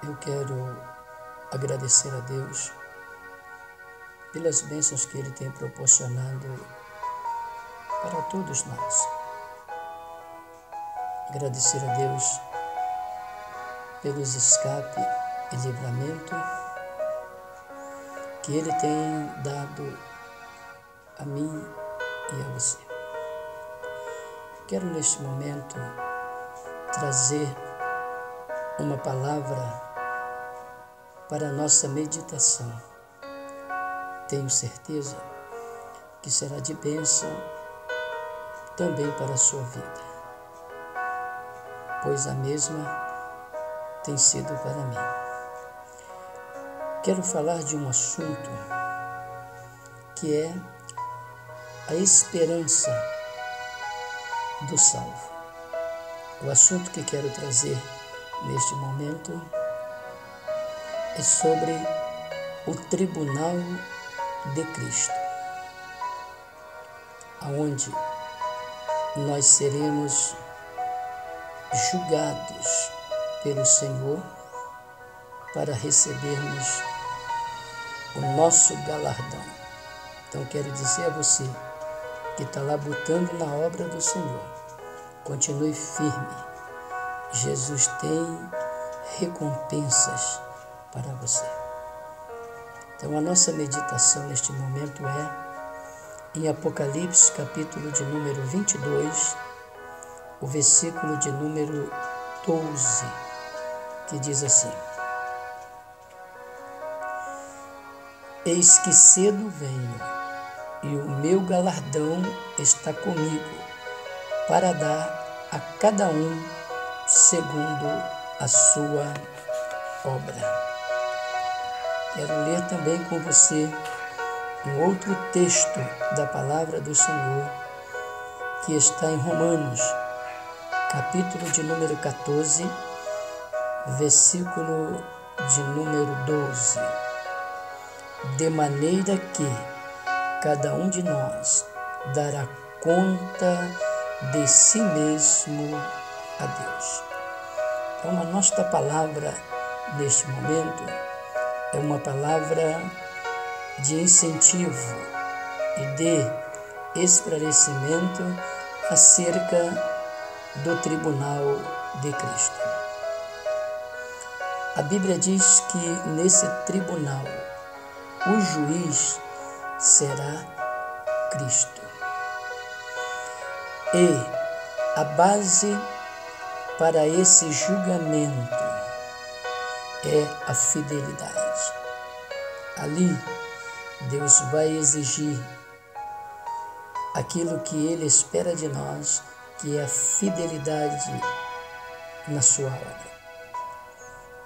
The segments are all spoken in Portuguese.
Eu quero agradecer a Deus pelas bênçãos que Ele tem proporcionado para todos nós. Agradecer a Deus pelos escape e livramento que Ele tem dado a mim e a você. Quero neste momento trazer uma palavra para a nossa meditação. Tenho certeza que será de bênção também para a sua vida, pois a mesma tem sido para mim. Quero falar de um assunto que é a esperança do salvo. O assunto que quero trazer neste momento é sobre o tribunal de Cristo, aonde nós seremos julgados pelo Senhor para recebermos o nosso galardão. Então quero dizer a você que está labutando na obra do Senhor, continue firme. Jesus tem recompensas para você. Então a nossa meditação neste momento é em Apocalipse, capítulo de número 22, o versículo de número 12, que diz assim: Eis que cedo venho, e o meu galardão está comigo, para dar a cada um segundo a sua obra. Quero ler também com você um outro texto da palavra do Senhor, que está em Romanos, capítulo de número 14, versículo de número 12. De maneira que cada um de nós dará conta de si mesmo a Deus. Então, a nossa palavra neste momento é uma palavra de incentivo e de esclarecimento acerca do tribunal de Cristo. A Bíblia diz que nesse tribunal o juiz será Cristo. E a base para esse julgamento é a fidelidade. Ali, Deus vai exigir aquilo que Ele espera de nós, que é a fidelidade na sua obra.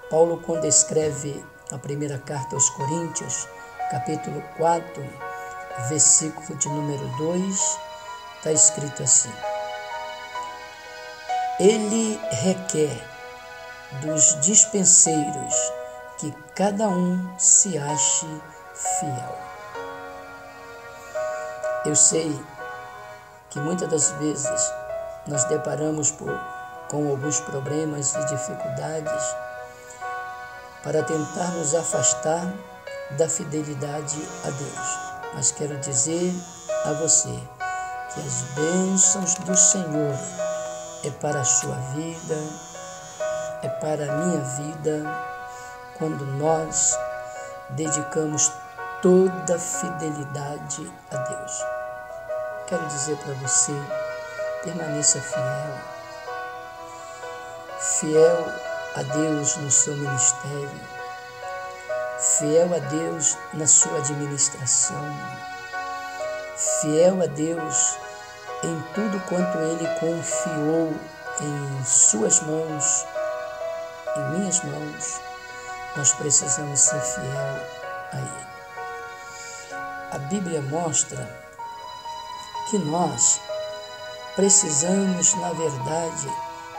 Paulo, quando escreve a primeira carta aos Coríntios, capítulo 4, versículo de número 2, está escrito assim: Ele requer dos dispenseiros que cada um se ache fiel. Eu sei que muitas das vezes nós deparamos com alguns problemas e dificuldades para tentar nos afastar da fidelidade a Deus. Mas quero dizer a você que as bênçãos do Senhor é para a sua vida, é para a minha vida, quando nós dedicamos toda a fidelidade a Deus. Quero dizer para você, permaneça fiel a Deus no seu ministério, fiel a Deus na sua administração, fiel a Deus em tudo quanto Ele confiou em suas mãos, em minhas mãos. Nós precisamos ser fiel a Ele. A Bíblia mostra que nós precisamos, na verdade,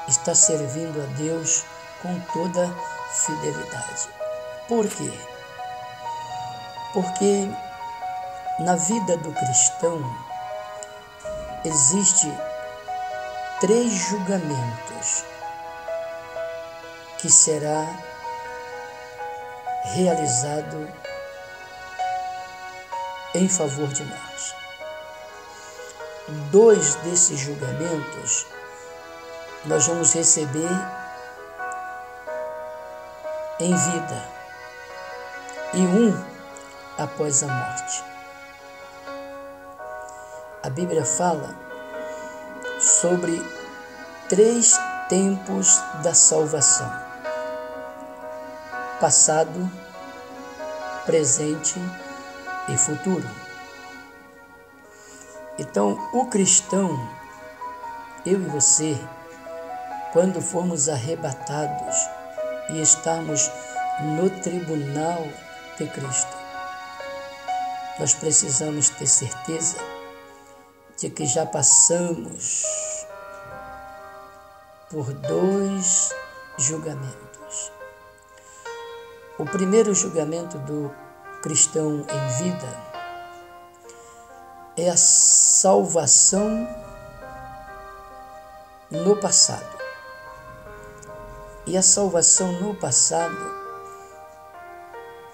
estar servindo a Deus com toda fidelidade. Por quê? Porque na vida do cristão existe 3 julgamentos que será realizado em favor de nós. 2 desses julgamentos nós vamos receber em vida e 1 após a morte. A Bíblia fala sobre 3 tempos da salvação: passado, presente e futuro. Então, o cristão, eu e você, quando formos arrebatados e estarmos no tribunal de Cristo, nós precisamos ter certeza de que já passamos por 2 julgamentos. O primeiro julgamento do cristão em vida é a salvação no passado. E a salvação no passado,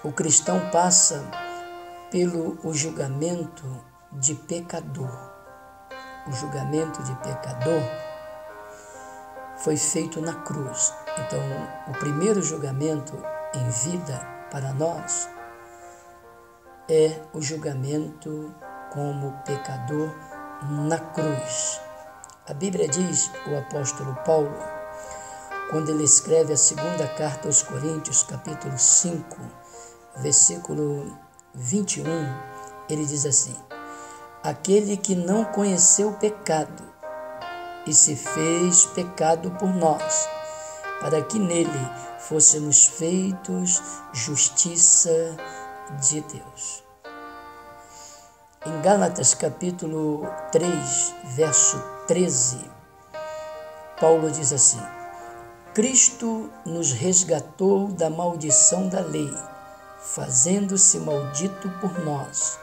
o cristão passa pelo julgamento de pecador. O julgamento de pecador foi feito na cruz. Então, o primeiro julgamento em vida para nós é o julgamento como pecador na cruz. A Bíblia diz, o apóstolo Paulo, quando ele escreve a segunda carta aos Coríntios, capítulo 5, versículo 21, ele diz assim: aquele que não conheceu o pecado e se fez pecado por nós, para que nele fôssemos feitos justiça de Deus. Em Gálatas capítulo 3, verso 13, Paulo diz assim: Cristo nos resgatou da maldição da lei, fazendo-se maldito por nós,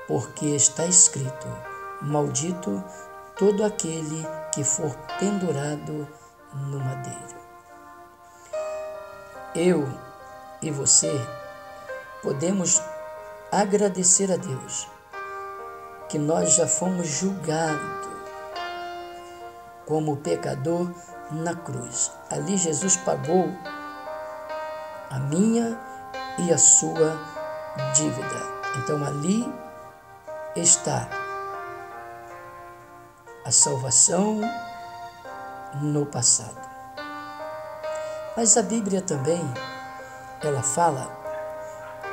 porque está escrito: maldito todo aquele que for pendurado no madeiro. Eu e você podemos agradecer a Deus que nós já fomos julgados como pecador na cruz. Ali Jesus pagou a minha e a sua dívida. Então ali está a salvação no passado. Mas a Bíblia também, ela fala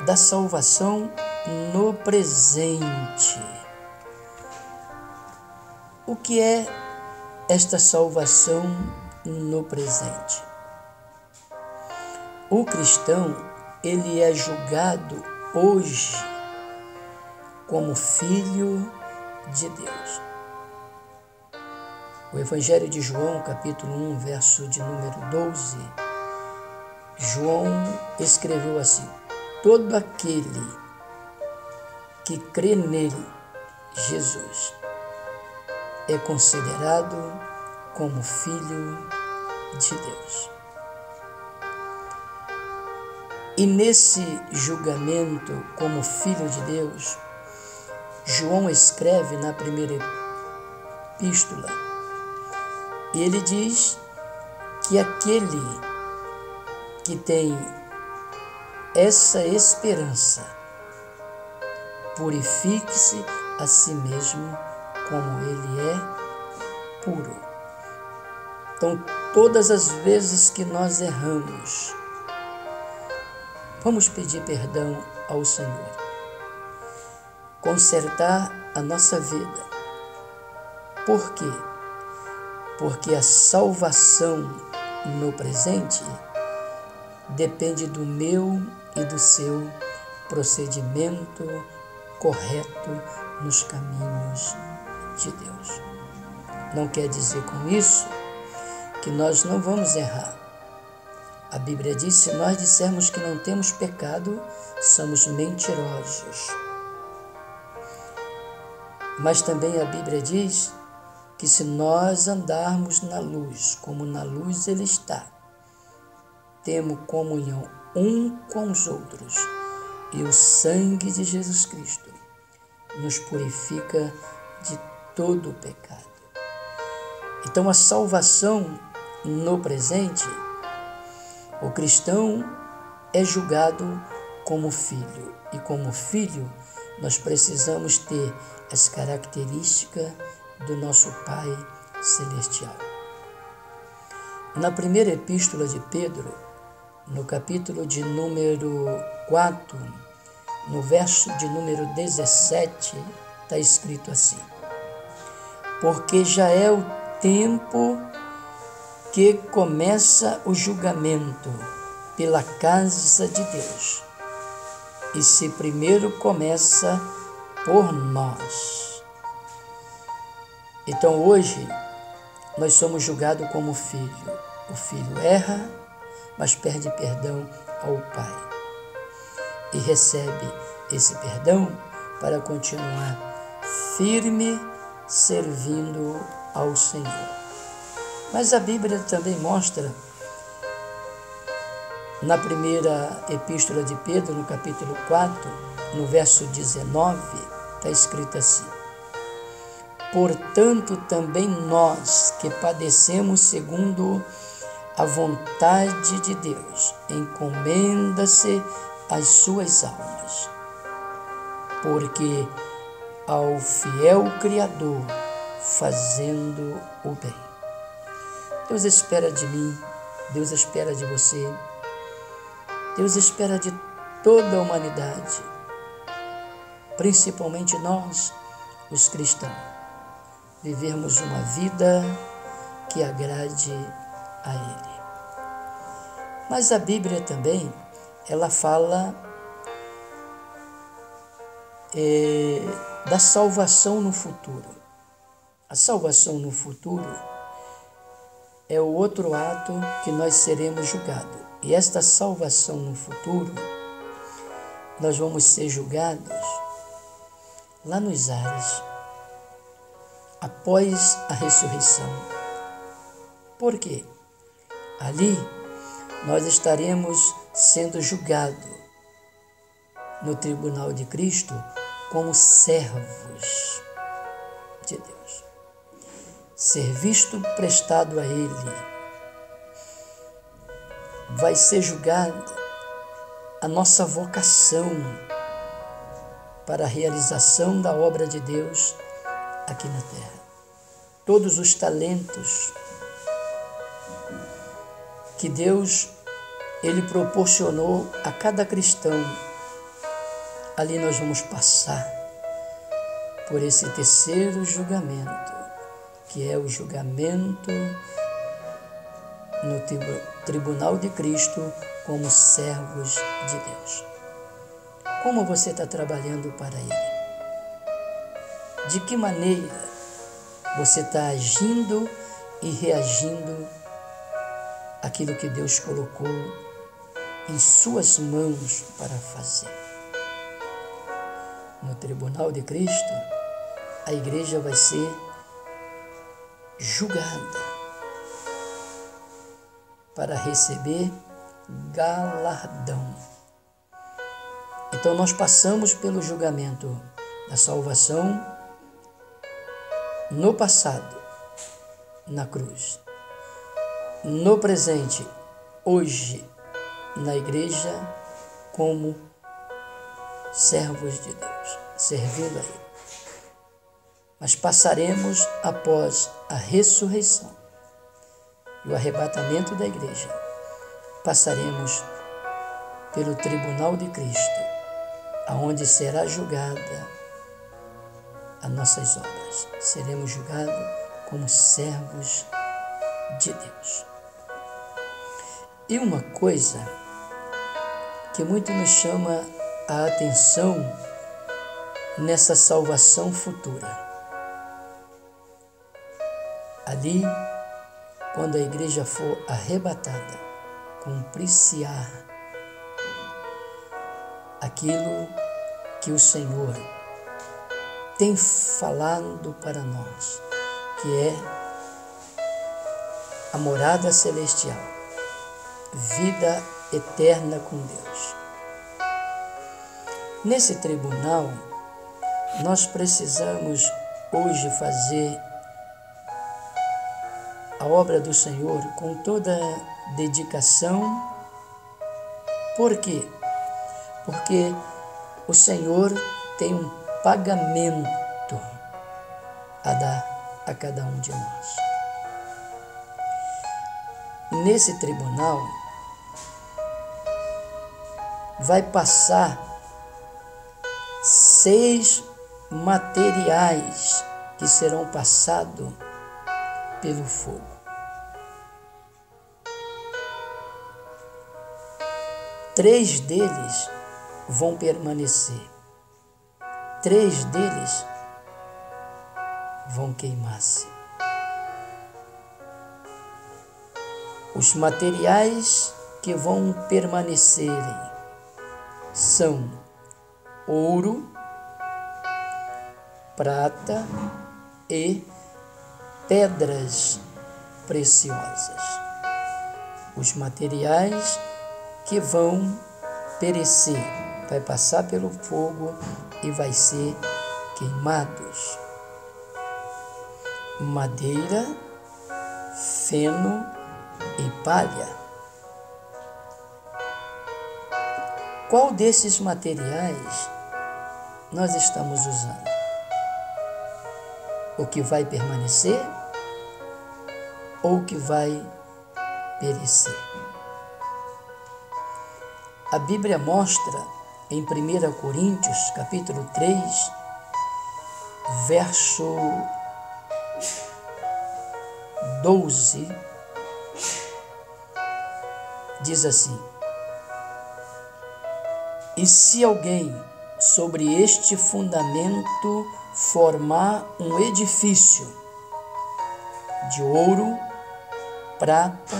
da salvação no presente. O que é esta salvação no presente? O cristão, ele é julgado hoje como filho de Deus. O Evangelho de João, capítulo 1, verso de número 12, João escreveu assim: todo aquele que crê nele, Jesus, é considerado como filho de Deus. E nesse julgamento como filho de Deus, João escreve na primeira epístola, e ele diz que aquele que tem essa esperança, purifique-se a si mesmo como ele é puro. Então, todas as vezes que nós erramos, vamos pedir perdão ao Senhor, consertar a nossa vida. Por quê? Porque a salvação no presente depende do meu e do seu procedimento correto nos caminhos de Deus. Não quer dizer com isso que nós não vamos errar. A Bíblia diz: se nós dissermos que não temos pecado, somos mentirosos. Mas também a Bíblia diz que se nós andarmos na luz, como na luz ele está, temos comunhão um com os outros, e o sangue de Jesus Cristo nos purifica de todo o pecado. Então, a salvação no presente, o cristão é julgado como filho, e como filho nós precisamos ter as características do nosso Pai Celestial. Na primeira epístola de Pedro, no capítulo de número 4, no verso de número 17, está escrito assim: porque já é o tempo que começa o julgamento pela casa de Deus, e se primeiro começa por nós. Então hoje nós somos julgados como filho. O filho erra, mas pede perdão ao Pai e recebe esse perdão para continuar firme servindo ao Senhor. Mas a Bíblia também mostra, na primeira epístola de Pedro, no capítulo 4, no verso 19, está escrito assim: portanto, também nós que padecemos segundo a vontade de Deus, encomenda-se às suas almas, porque ao fiel Criador fazendo o bem. Deus espera de mim, Deus espera de você, Deus espera de toda a humanidade, principalmente nós, os cristãos, vivermos uma vida que agrade a Ele. Mas a Bíblia também, ela fala da salvação no futuro. A salvação no futuro é o outro ato que nós seremos julgados. E esta salvação no futuro, nós vamos ser julgados lá nos ares, após a ressurreição. Por quê? Ali nós estaremos sendo julgados no tribunal de Cristo como servos de Deus. Serviço prestado a Ele. Vai ser julgada a nossa vocação para a realização da obra de Deus aqui na terra. Todos os talentos que Deus Ele proporcionou a cada cristão, ali nós vamos passar por esse terceiro julgamento, que é o julgamento no tribunal de Cristo como servos de Deus. Como você está trabalhando para Ele? De que maneira você está agindo e reagindo àquilo que Deus colocou em suas mãos para fazer? No tribunal de Cristo, a igreja vai ser julgada para receber galardão. Então nós passamos pelo julgamento da salvação no passado, na cruz. No presente, hoje, na igreja, como servos de Deus, servindo a Ele. Mas passaremos após a ressurreição e o arrebatamento da igreja, passaremos pelo tribunal de Cristo, aonde será julgada as nossas obras. Seremos julgados como servos de Deus. E uma coisa que muito nos chama a atenção nessa salvação futura. Ali, quando a igreja for arrebatada, cumprir-se-á aquilo que o Senhor tem falado para nós, que é a morada celestial, vida eterna com Deus. Nesse tribunal, nós precisamos hoje fazer a obra do Senhor com toda dedicação. Por quê? Porque o Senhor tem um pagamento a dar a cada um de nós. Nesse tribunal, vai passar 6 materiais que serão passados pelo fogo. Três deles vão permanecer. 3 deles vão queimar-se. Os materiais que vão permanecerem são ouro, prata e pedras preciosas. Os materiais que vão perecer, vai passar pelo fogo e vai ser queimados. Madeira, feno e palha. Qual desses materiais nós estamos usando? O que vai permanecer ou o que vai perecer? A Bíblia mostra em 1 Coríntios, capítulo 3, verso 12, diz assim: e se alguém sobre este fundamento formar um edifício de ouro, prata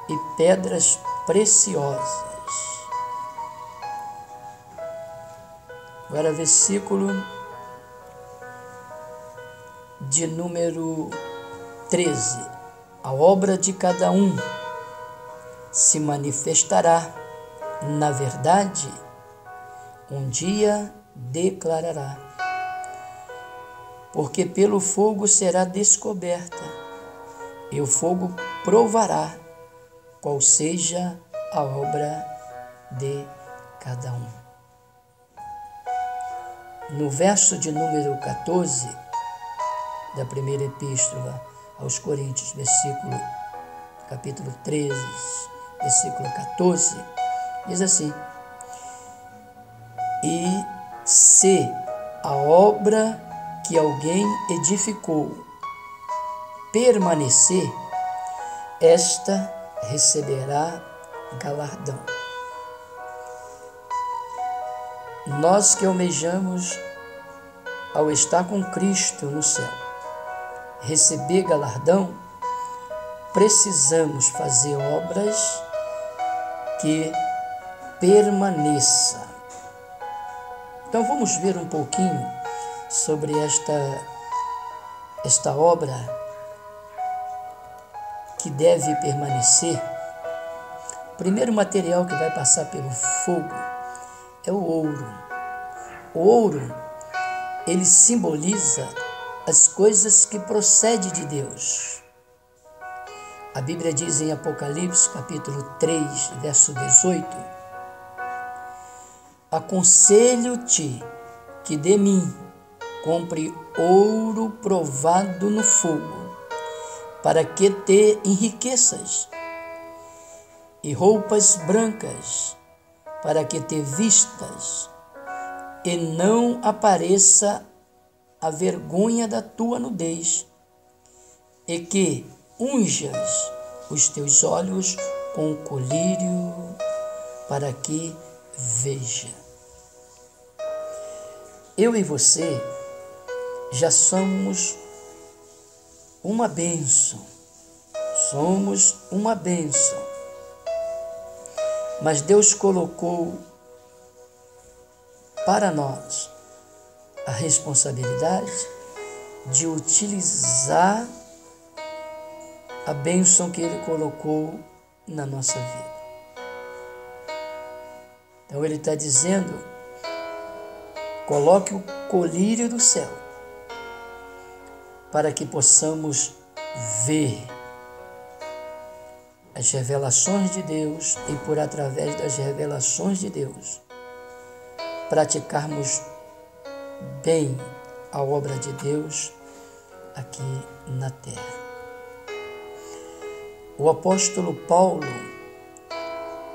e pedras preciosas. Agora, versículo de número 13. A obra de cada um se manifestará, na verdade, um dia declarará, porque pelo fogo será descoberta, e o fogo provará qual seja a obra de cada um. No verso de número 14 da primeira epístola aos Coríntios, capítulo 13, versículo 14, diz assim: e se a obra que alguém edificou permanecer, esta receberá galardão. Nós que almejamos, ao estar com Cristo no céu, receber galardão, precisamos fazer obras que permaneçam. Então vamos ver um pouquinho sobre esta obra que deve permanecer. O primeiro material que vai passar pelo fogo é o ouro. O ouro, ele simboliza as coisas que procedem de Deus. A Bíblia diz em Apocalipse, capítulo 3, verso 18: aconselho-te que de mim compre ouro provado no fogo, para que te enriqueças, e roupas brancas, para que te vistas, e não apareça a vergonha da tua nudez, e que unjas os teus olhos com colírio, para que veja. Eu e você já somos uma bênção, mas Deus colocou para nós a responsabilidade de utilizar a bênção que Ele colocou na nossa vida. Então ele está dizendo, coloque o colírio do céu para que possamos ver as revelações de Deus e por através das revelações de Deus praticarmos bem a obra de Deus aqui na terra. O apóstolo Paulo,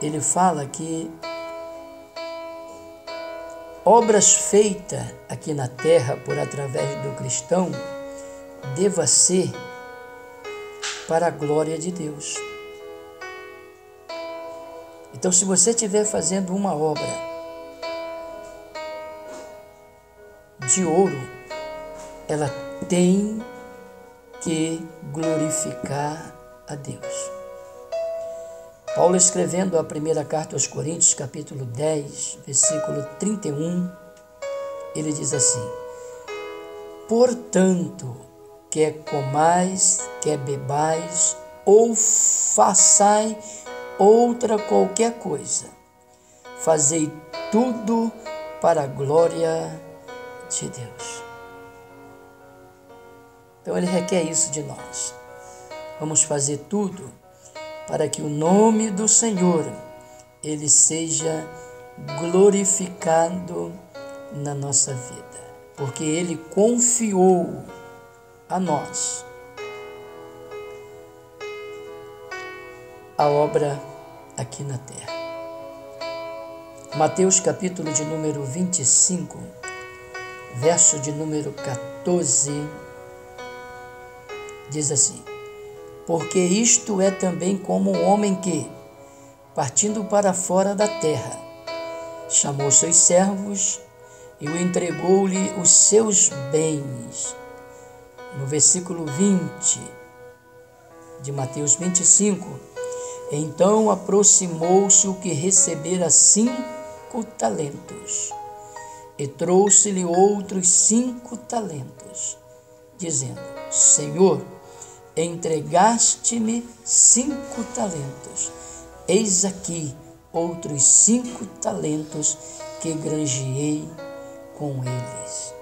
ele fala que obras feitas aqui na terra por através do cristão deva ser para a glória de Deus. Então, se você estiver fazendo uma obra de ouro, ela tem que glorificar a Deus. Paulo, escrevendo a primeira carta aos Coríntios, capítulo 10, versículo 31, ele diz assim: portanto, quer comais, quer bebais, ou façai outra qualquer coisa, fazei tudo para a glória de Deus. Então ele requer isso de nós. Vamos fazer tudo para que o nome do Senhor ele seja glorificado na nossa vida, porque ele confiou a nós a obra aqui na terra. Mateus capítulo de número 25, verso de número 14, diz assim: porque isto é também como um homem que, partindo para fora da terra, chamou seus servos e o entregou-lhe os seus bens. No versículo 20 de Mateus 25, então aproximou-se o que recebera 5 talentos e trouxe-lhe outros 5 talentos, dizendo: Senhor, entregaste-me 5 talentos, eis aqui outros 5 talentos que granjeei com eles.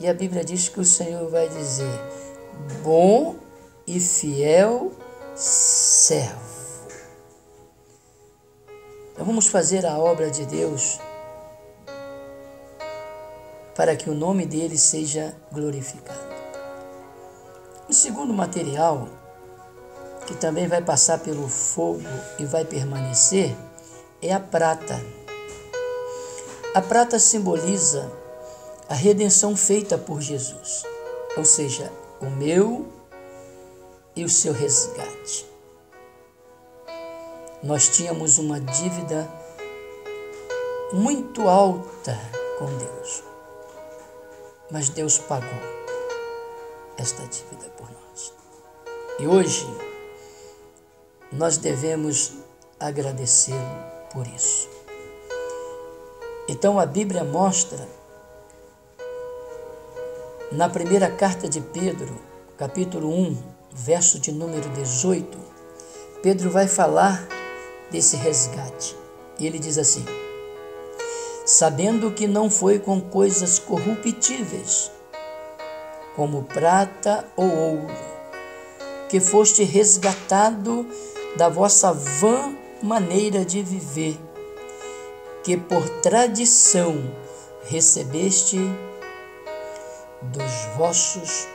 E a Bíblia diz que o Senhor vai dizer: bom e fiel servo. Então vamos fazer a obra de Deus para que o nome dele seja glorificado. O segundo material, que também vai passar pelo fogo e vai permanecer, é a prata. A prata simboliza a redenção feita por Jesus, ou seja, o meu e o seu resgate. Nós tínhamos uma dívida muito alta com Deus, mas Deus pagou esta dívida por nós. E hoje nós devemos agradecê-lo por isso. Então a Bíblia mostra, na primeira carta de Pedro, capítulo 1, verso de número 18, Pedro vai falar desse resgate. E ele diz assim: sabendo que não foi com coisas corruptíveis, como prata ou ouro, que foste resgatado da vossa vã maneira de viver, que por tradição recebeste dos vossos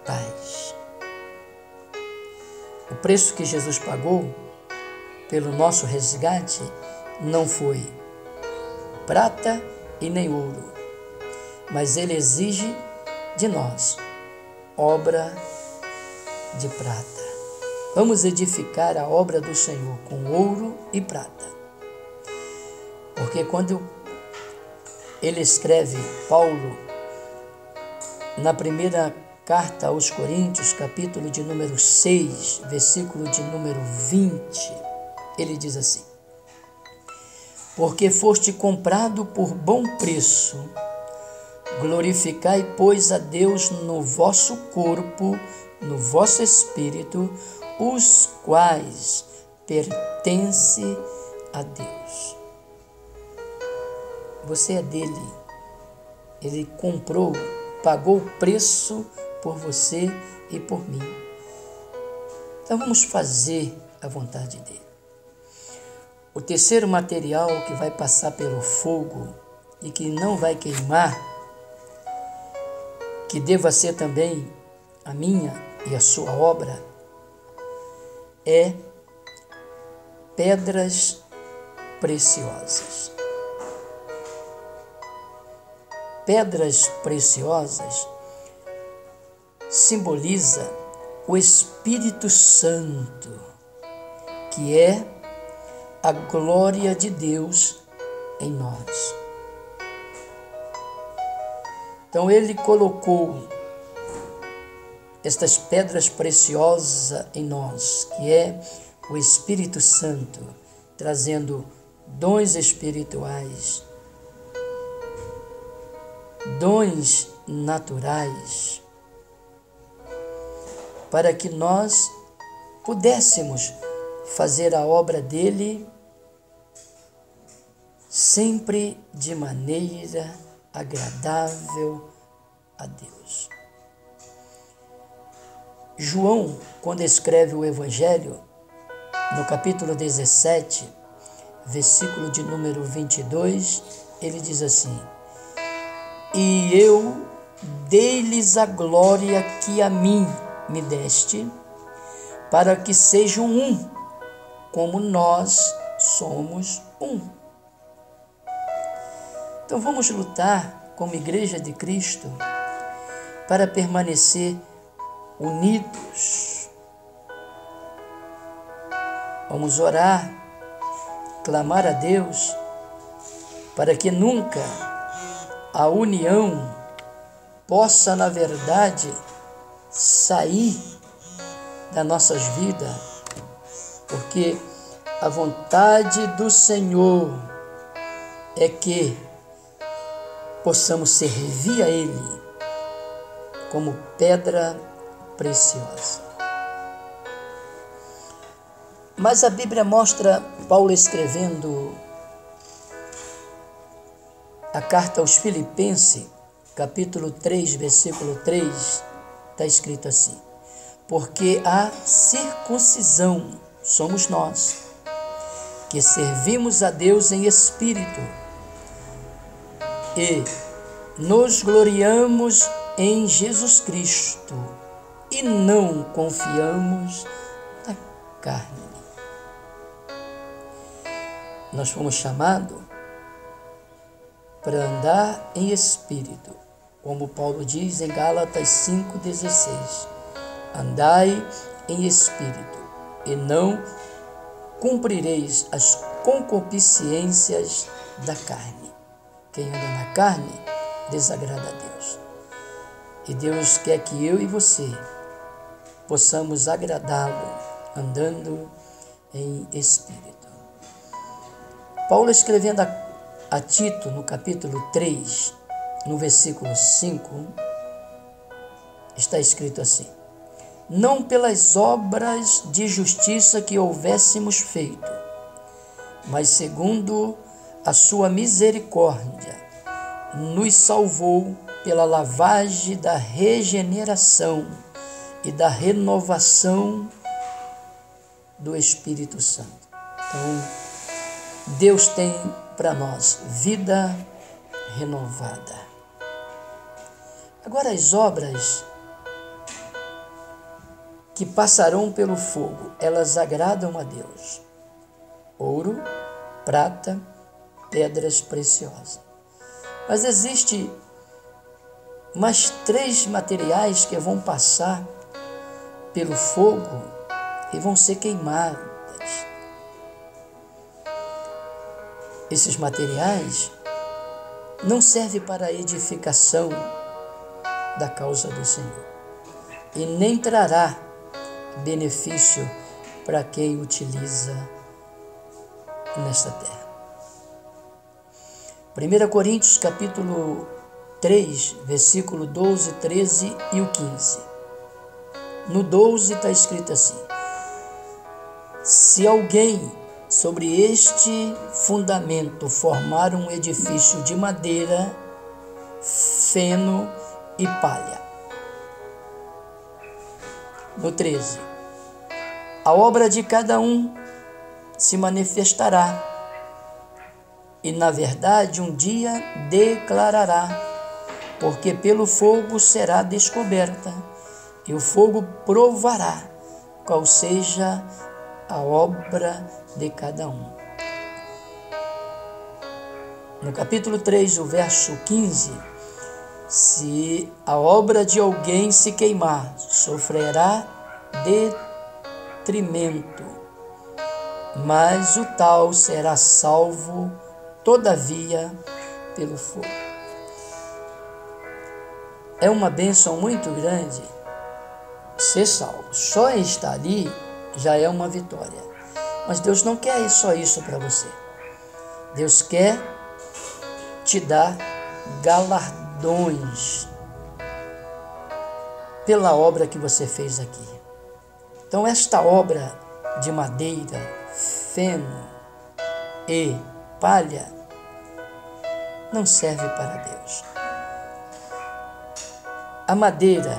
pais. O preço que Jesus pagou pelo nosso resgate não foi prata e nem ouro, mas ele exige de nós obra de prata. Vamos edificar a obra do Senhor com ouro e prata. Porque quando ele escreve, Paulo, na primeira carta aos Coríntios, capítulo de número 6, versículo de número 20, ele diz assim: porque foste comprado por bom preço, glorificai, pois, a Deus no vosso corpo, no vosso espírito, os quais pertencem a Deus. Você é dele. Ele comprou, pagou o preço por você e por mim. Então vamos fazer a vontade dele. O terceiro material que vai passar pelo fogo e que não vai queimar, que deva ser também a minha e a sua obra, é pedras preciosas. Pedras preciosas simboliza o Espírito Santo, que é a glória de Deus em nós. Então ele colocou estas pedras preciosas em nós, que é o Espírito Santo, trazendo dons espirituais, dons naturais, para que nós pudéssemos fazer a obra dele sempre de maneira agradável a Deus. João, quando escreve o Evangelho, no capítulo 17, versículo de número 22, ele diz assim: E eu dei-lhes a glória que a mim me deste, para que sejam um, como nós somos um. Então vamos lutar como Igreja de Cristo para permanecer unidos. Vamos orar, clamar a Deus para que nunca a união possa, na verdade, sair das nossas vidas, porque a vontade do Senhor é que possamos servir a Ele como pedra preciosa. Mas a Bíblia mostra Paulo escrevendo a carta aos Filipenses, capítulo 3, versículo 3, está escrito assim: Porque a circuncisão somos nós, que servimos a Deus em espírito, e nos gloriamos em Jesus Cristo, e não confiamos na carne. Nós fomos chamados para andar em espírito, como Paulo diz em Gálatas 5,16: Andai em espírito, e não cumprireis as concupiscências da carne. Quem anda na carne desagrada a Deus. E Deus quer que eu e você possamos agradá-lo andando em espírito. Paulo, escrevendo a Tito, no capítulo 3, no versículo 5, está escrito assim: Não pelas obras de justiça que houvéssemos feito, mas segundo a sua misericórdia, nos salvou pela lavagem da regeneração e da renovação do Espírito Santo. Então, Deus tem para nós vida renovada. Agora, as obras que passarão pelo fogo, elas agradam a Deus: ouro, prata, pedras preciosas. Mas existe mais 3 materiais que vão passar pelo fogo e vão ser queimados. Esses materiais não servem para a edificação da causa do Senhor e nem trará benefício para quem utiliza nesta terra. 1 Coríntios capítulo 3, versículo 12, 13 e o 15. No 12 está escrito assim: Se alguém sobre este fundamento formaram um edifício de madeira, feno e palha. No 13. A obra de cada um se manifestará, e na verdade um dia declarará, porque pelo fogo será descoberta, e o fogo provará qual seja a obra de cada um. No capítulo 3, o verso 15, se a obra de alguém se queimar, sofrerá detrimento, mas o tal será salvo, todavia, pelo fogo. É uma bênção muito grande ser salvo. Só estar ali já é uma vitória. Mas Deus não quer só isso para você. Deus quer te dar galardões pela obra que você fez aqui. Então, esta obra de madeira, feno e palha não serve para Deus. A madeira,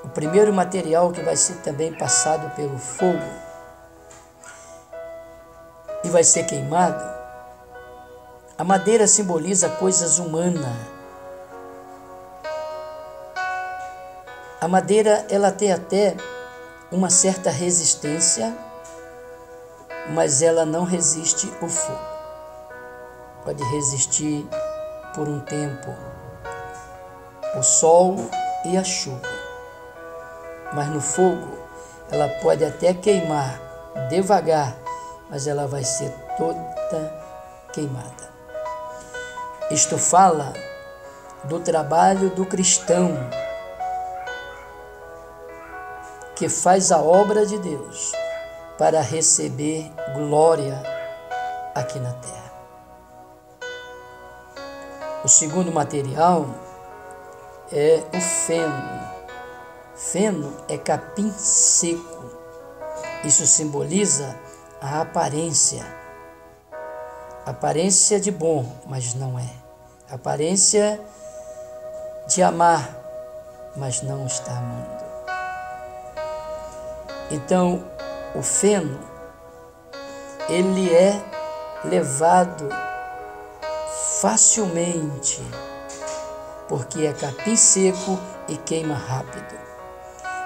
o primeiro material que vai ser também passado pelo fogo e vai ser queimado, a madeira simboliza coisas humanas. A madeira, ela tem até uma certa resistência, mas ela não resiste o fogo. Pode resistir por um tempo o sol e a chuva, mas no fogo ela pode até queimar devagar, mas ela vai ser toda queimada. Isto fala do trabalho do cristão que faz a obra de Deus para receber glória aqui na terra. O segundo material é o feno. Feno é capim seco. Isso simboliza a aparência. Aparência de bom, mas não é. Aparência de amar, mas não está amando. Então, o feno, ele é levado facilmente, porque é capim seco e queima rápido.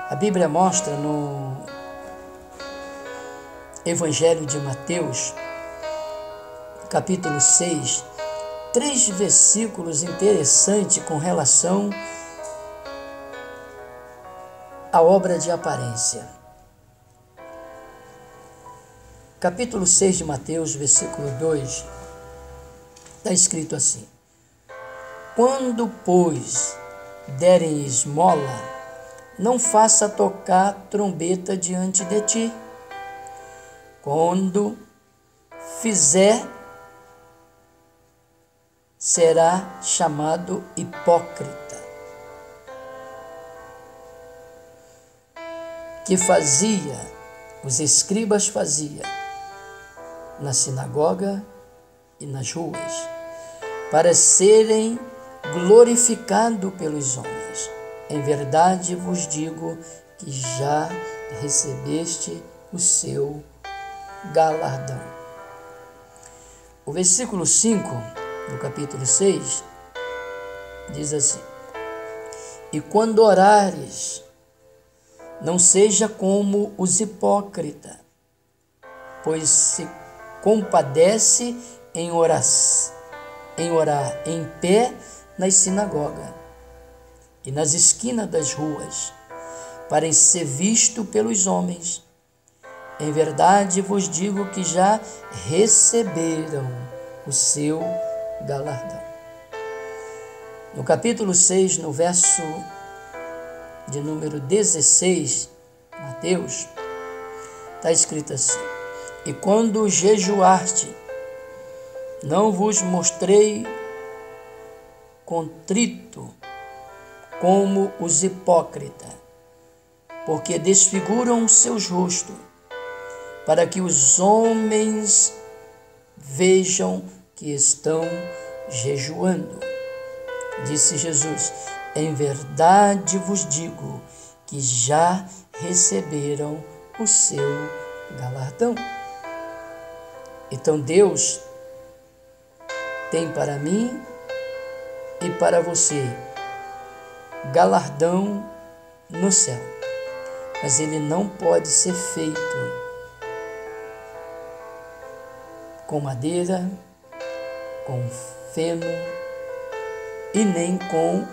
A Bíblia mostra no Evangelho de Mateus, capítulo 6, 3 versículos interessantes com relação à obra de aparência. Capítulo 6 de Mateus, versículo 2, está escrito assim: quando, pois, derem esmola, não faça tocar trombeta diante de ti. Quando fizer, será chamado hipócrita, que os escribas faziam na sinagoga e nas ruas, para serem glorificados pelos homens. Em verdade vos digo que já recebeste o seu galardão. O versículo 5 do capítulo 6 diz assim: e quando orares, não seja como os hipócritas, pois se compadece em orar em pé nas sinagogas e nas esquinas das ruas, para ser visto pelos homens. Em verdade vos digo que já receberam o seu galardão. No capítulo 6, no verso de número 16, Mateus, está escrito assim: e quando jejuaste, não vos mostrei contrito como os hipócritas, porque desfiguram os seus rostos, para que os homens vejam que estão jejuando. Disse Jesus: em verdade vos digo que já receberam o seu galardão. Então Deus tem para mim e para você galardão no céu, mas ele não pode ser feito com madeira, com feno e nem com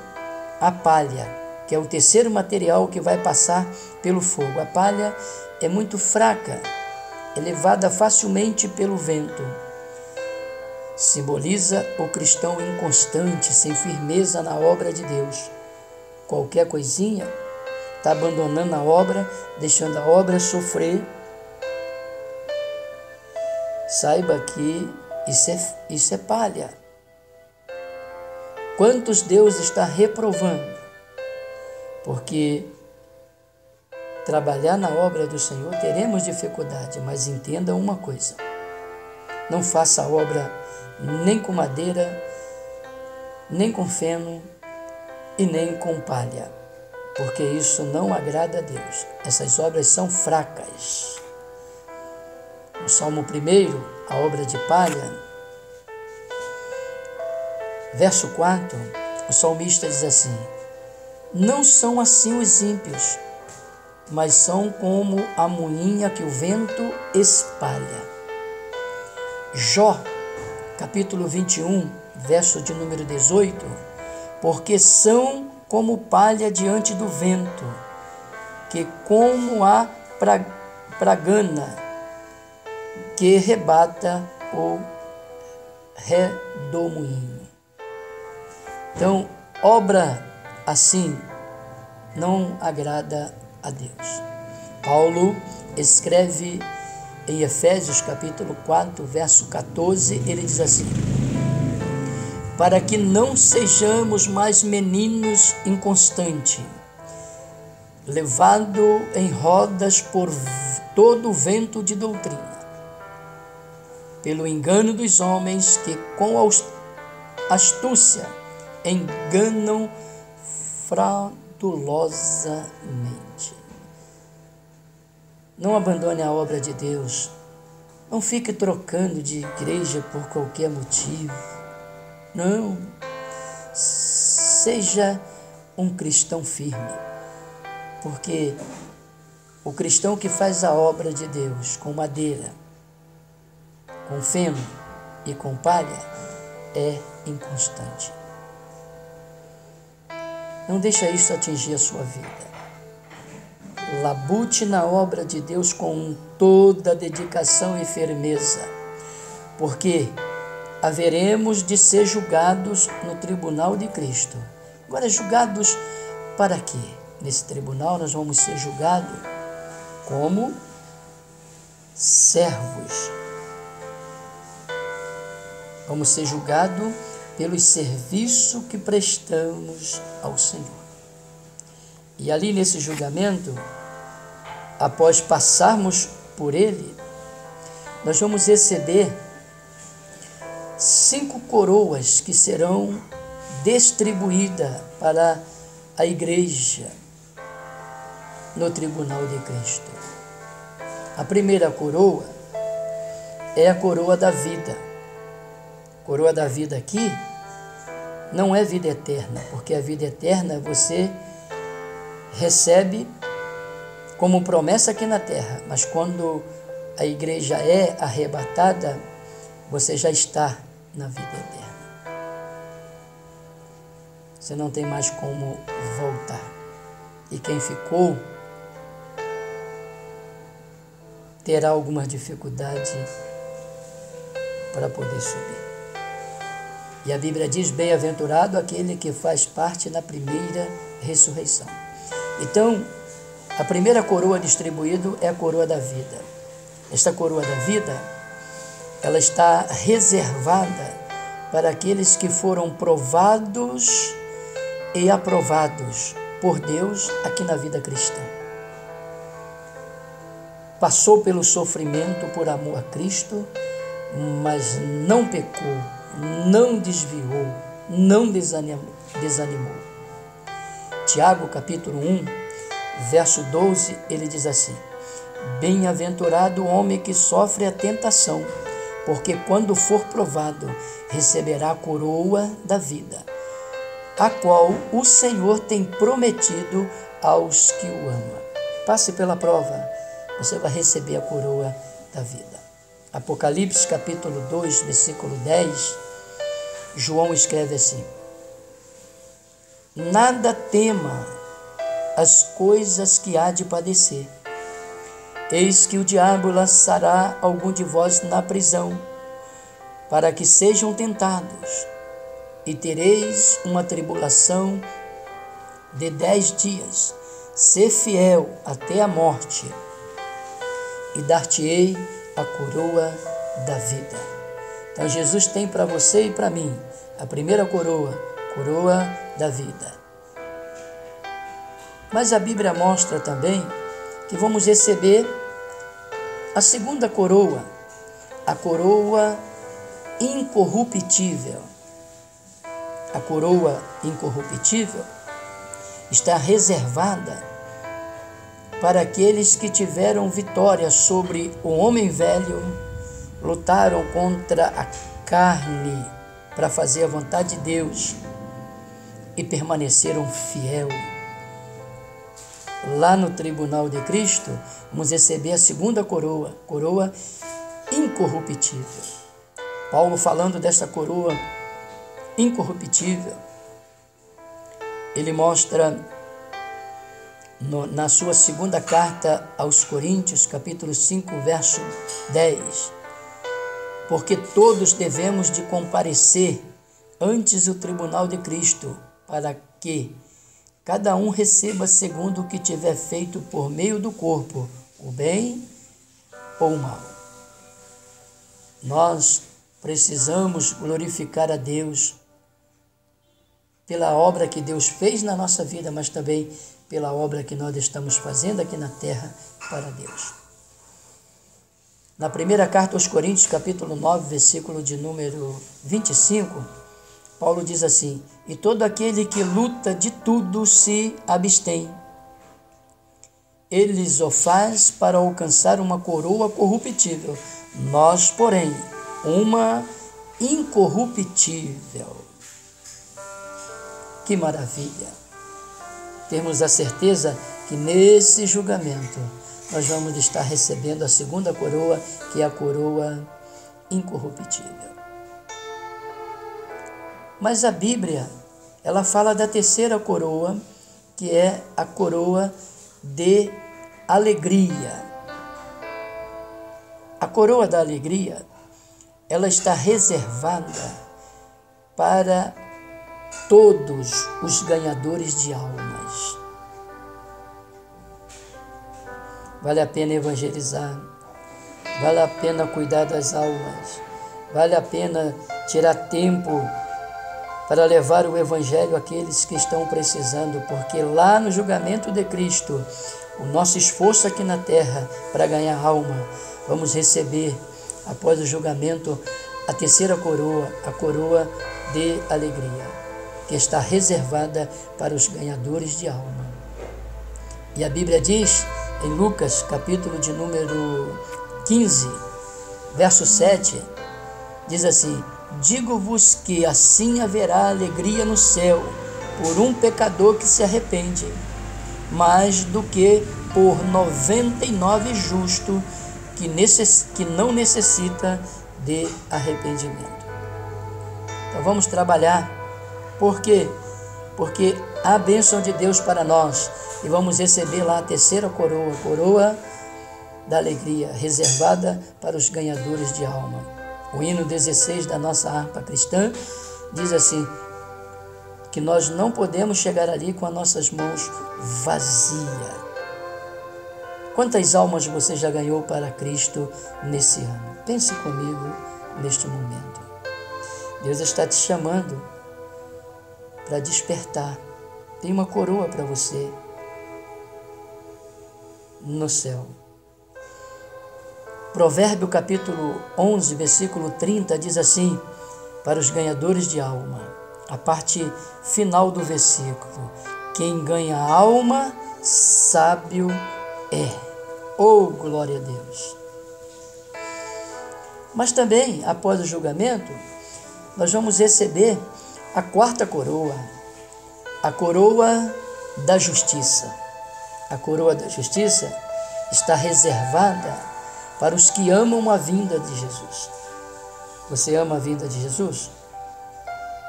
a palha, que é o terceiro material que vai passar pelo fogo. A palha é muito fraca, é levada facilmente pelo vento. Simboliza o cristão inconstante, sem firmeza na obra de Deus. Qualquer coisinha está abandonando a obra, deixando a obra sofrer. Saiba que isso é palha. Quantos Deus está reprovando? Porque trabalhar na obra do Senhor teremos dificuldade, mas entenda uma coisa: não faça a obra nem com madeira, nem com feno e nem com palha, porque isso não agrada a Deus. Essas obras são fracas. No Salmo 1, a obra de palha, verso 4, o salmista diz assim: não são assim os ímpios, mas são como a moinha que o vento espalha. Jó, capítulo 21, verso de número 18, porque são como palha diante do vento, que como a pragana que rebata o redemoinho. Então, obra assim não agrada a Deus. Paulo escreve em Efésios capítulo 4, verso 14, ele diz assim: para que não sejamos mais meninos inconstantes, levado em rodas por todo o vento de doutrina, pelo engano dos homens que com astúcia enganam fraudulosamente. Não abandone a obra de Deus. Não fique trocando de igreja por qualquer motivo. Não. Seja um cristão firme. Porque o cristão que faz a obra de Deus com madeira, com feno e com palha é inconstante. Não deixa isso atingir a sua vida. Labute na obra de Deus com toda dedicação e firmeza, porque haveremos de ser julgados no tribunal de Cristo. Agora, julgados para quê? Nesse tribunal nós vamos ser julgados como servos. Vamos ser julgados pelo serviço que prestamos ao Senhor. E ali nesse julgamento, após passarmos por ele, nós vamos receber 5 coroas que serão distribuídas para a igreja no tribunal de Cristo. A primeira coroa é a coroa da vida. Coroa da vida aqui não é vida eterna, porque a vida eterna você recebe como promessa aqui na terra, mas quando a igreja é arrebatada, você já está na vida eterna. Você não tem mais como voltar. E quem ficou terá alguma dificuldade para poder subir. E a Bíblia diz: bem-aventurado aquele que faz parte na primeira ressurreição. Então, a primeira coroa distribuída é a coroa da vida. Esta coroa da vida, ela está reservada para aqueles que foram provados e aprovados por Deus aqui na vida cristã. Passou pelo sofrimento por amor a Cristo, mas não pecou, não desviou, não desanimou. Tiago, capítulo 1, verso 12, ele diz assim: bem-aventurado o homem que sofre a tentação, porque quando for provado, receberá a coroa da vida, a qual o Senhor tem prometido aos que o amam. Passe pela prova, você vai receber a coroa da vida. Apocalipse capítulo 2, versículo 10, João escreve assim: nada tema as coisas que há de padecer. Eis que o diabo lançará algum de vós na prisão, para que sejam tentados, e tereis uma tribulação de 10 dias. Ser fiel até a morte, e dar-te-ei a coroa da vida. Então Jesus tem para você e para mim a primeira coroa, coroa da vida. Mas a Bíblia mostra também que vamos receber a segunda coroa, a coroa incorruptível. A coroa incorruptível está reservada para aqueles que tiveram vitória sobre o homem velho, lutaram contra a carne para fazer a vontade de Deus e permaneceram fiel. Lá no tribunal de Cristo, vamos receber a segunda coroa, coroa incorruptível. Paulo, falando dessa coroa incorruptível, ele mostra na sua segunda carta aos Coríntios, capítulo 5, verso 10, porque todos devemos de comparecer antes o tribunal de Cristo, para que cada um receba segundo o que tiver feito por meio do corpo, o bem ou o mal. Nós precisamos glorificar a Deus pela obra que Deus fez na nossa vida, mas também pela obra que nós estamos fazendo aqui na terra para Deus. Na primeira carta aos Coríntios, capítulo 9, versículo de número 25, Paulo diz assim: e todo aquele que luta de tudo se abstém. Eles o faz para alcançar uma coroa corruptível, nós, porém, uma incorruptível. Que maravilha! Temos a certeza que nesse julgamento nós vamos estar recebendo a segunda coroa, que é a coroa incorruptível. Mas a Bíblia, ela fala da terceira coroa, que é a coroa de alegria. A coroa da alegria, ela está reservada para todos os ganhadores de almas. Vale a pena evangelizar, vale a pena cuidar das almas, vale a pena tirar tempo para levar o evangelho àqueles que estão precisando, porque lá no julgamento de Cristo, o nosso esforço aqui na terra para ganhar alma, vamos receber, após o julgamento, a terceira coroa, a coroa de alegria, que está reservada para os ganhadores de alma. E a Bíblia diz, em Lucas, capítulo de número 15, verso 7, diz assim: digo-vos que assim haverá alegria no céu por um pecador que se arrepende, mais do que por 99 justos que não necessita de arrependimento. Então vamos trabalhar. Por quê? Porque há a bênção de Deus para nós e vamos receber lá a terceira coroa, a coroa da alegria, reservada para os ganhadores de alma. O hino 16 da nossa harpa cristã diz assim, que nós não podemos chegar ali com as nossas mãos vazias. Quantas almas você já ganhou para Cristo nesse ano? Pense comigo neste momento. Deus está te chamando para despertar. Tem uma coroa para você no céu. Provérbio capítulo 11, versículo 30 diz assim, para os ganhadores de alma, a parte final do versículo: quem ganha alma, sábio é. Oh, glória a Deus! Mas também, após o julgamento, nós vamos receber a quarta coroa, a coroa da justiça. A coroa da justiça está reservada para os que amam a vinda de Jesus. Você ama a vinda de Jesus?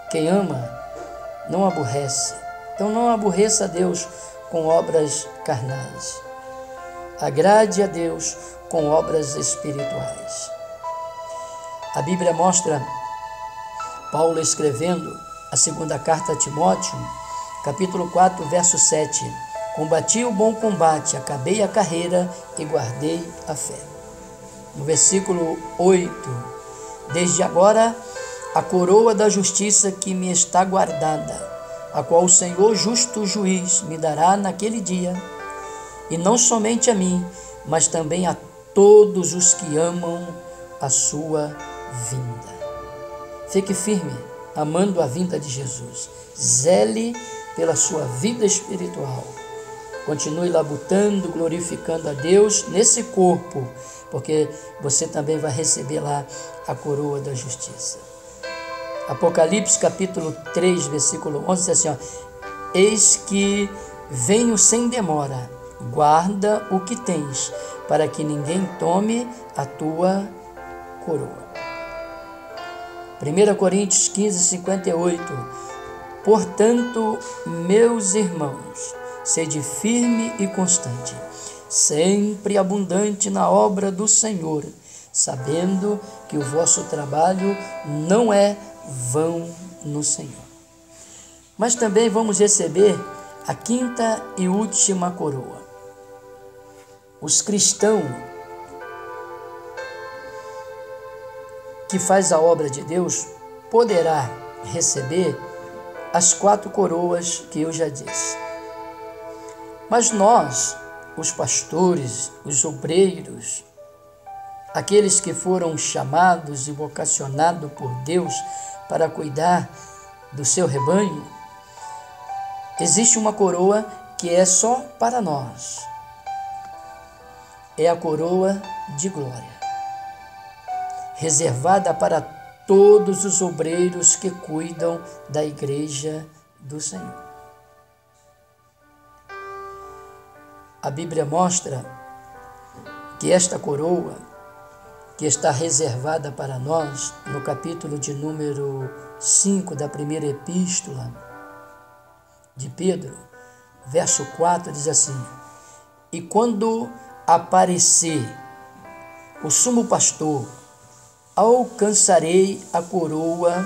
Quem ama não aborrece. Então não aborreça a Deus com obras carnais. Agrade a Deus com obras espirituais. A Bíblia mostra Paulo escrevendo a segunda carta a Timóteo, capítulo 4, verso 7. Combati o bom combate, acabei a carreira e guardei a fé. No versículo 8, desde agora a coroa da justiça que me está guardada, a qual o Senhor justo juiz me dará naquele dia, e não somente a mim, mas também a todos os que amam a sua vinda. Fique firme, amando a vinda de Jesus. Zele pela sua vida espiritual. Continue labutando, glorificando a Deus nesse corpo, porque você também vai receber lá a coroa da justiça. Apocalipse capítulo 3, versículo 11, diz assim, eis que venho sem demora, guarda o que tens, para que ninguém tome a tua coroa. 1 Coríntios 15, 58, portanto, meus irmãos, sede firme e constante, sempre abundante na obra do Senhor, sabendo que o vosso trabalho não é vão no Senhor. Mas também vamos receber a quinta e última coroa. Os cristãos que faz a obra de Deus poderá receber as 4 coroas que eu já disse. Mas nós, os pastores, os obreiros, aqueles que foram chamados e vocacionados por Deus para cuidar do seu rebanho, existe uma coroa que é só para nós. É a coroa de glória, reservada para todos os obreiros que cuidam da igreja do Senhor. A Bíblia mostra que esta coroa, que está reservada para nós, no capítulo de número 5 da primeira epístola de Pedro, verso 4, diz assim, e quando aparecer o sumo pastor, alcançarei a coroa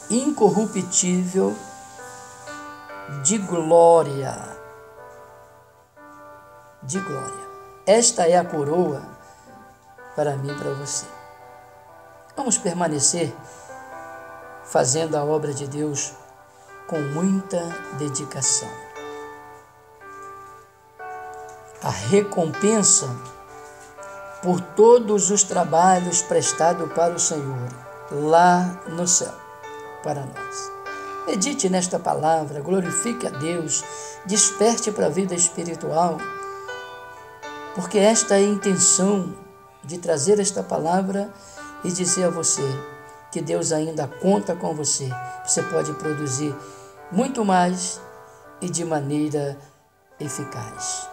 incorruptível de glória. De glória. Esta é a coroa para mim e para você. Vamos permanecer fazendo a obra de Deus com muita dedicação. A recompensa por todos os trabalhos prestados para o Senhor, lá no céu, para nós. Medite nesta palavra, glorifique a Deus, desperte para a vida espiritual, porque esta é a intenção de trazer esta palavra e dizer a você que Deus ainda conta com você. Você pode produzir muito mais e de maneira eficaz.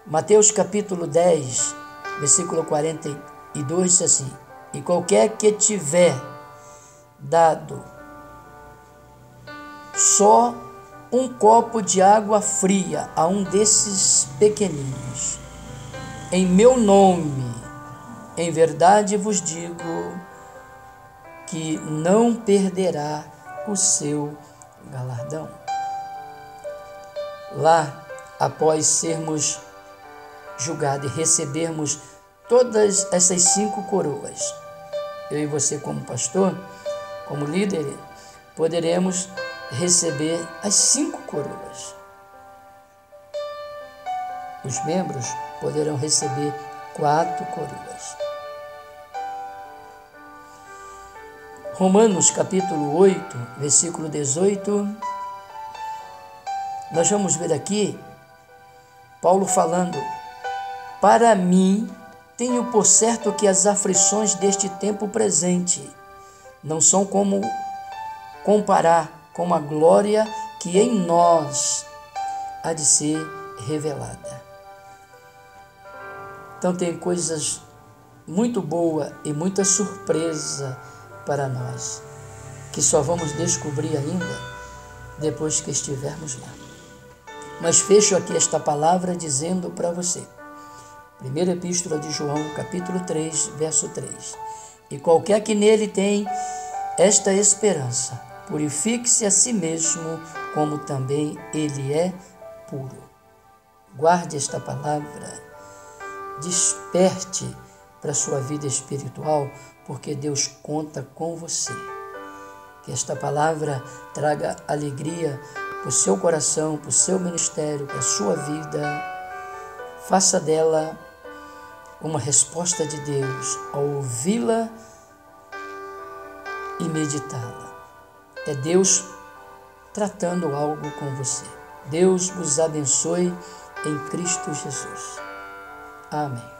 Mateus capítulo 10, versículo 42 diz assim, e qualquer que tiver dado só um copo de água fria a um desses pequeninos, em meu nome, em verdade vos digo que não perderá o seu galardão. Lá, após sermos julgados e recebermos todas essas 5 coroas, eu e você como pastor, como líder, poderemos receber as 5 coroas. Os membros poderão receber 4 coroas. Romanos capítulo 8, versículo 18. Nós vamos ver aqui Paulo falando: para mim, tenho por certo que as aflições deste tempo presente não são como comparar com a glória que em nós há de ser revelada. Então tem coisas muito boas e muita surpresa para nós, que só vamos descobrir ainda depois que estivermos lá. Mas fecho aqui esta palavra dizendo para você, primeira epístola de João, capítulo 3, verso 3. E qualquer que nele tem esta esperança, purifique-se a si mesmo, como também ele é puro. Guarde esta palavra, desperte para a sua vida espiritual, porque Deus conta com você. Que esta palavra traga alegria para o seu coração, para o seu ministério, para a sua vida. Faça dela uma resposta de Deus ao ouvi-la e meditá-la. É Deus tratando algo com você. Deus vos abençoe em Cristo Jesus. Amém.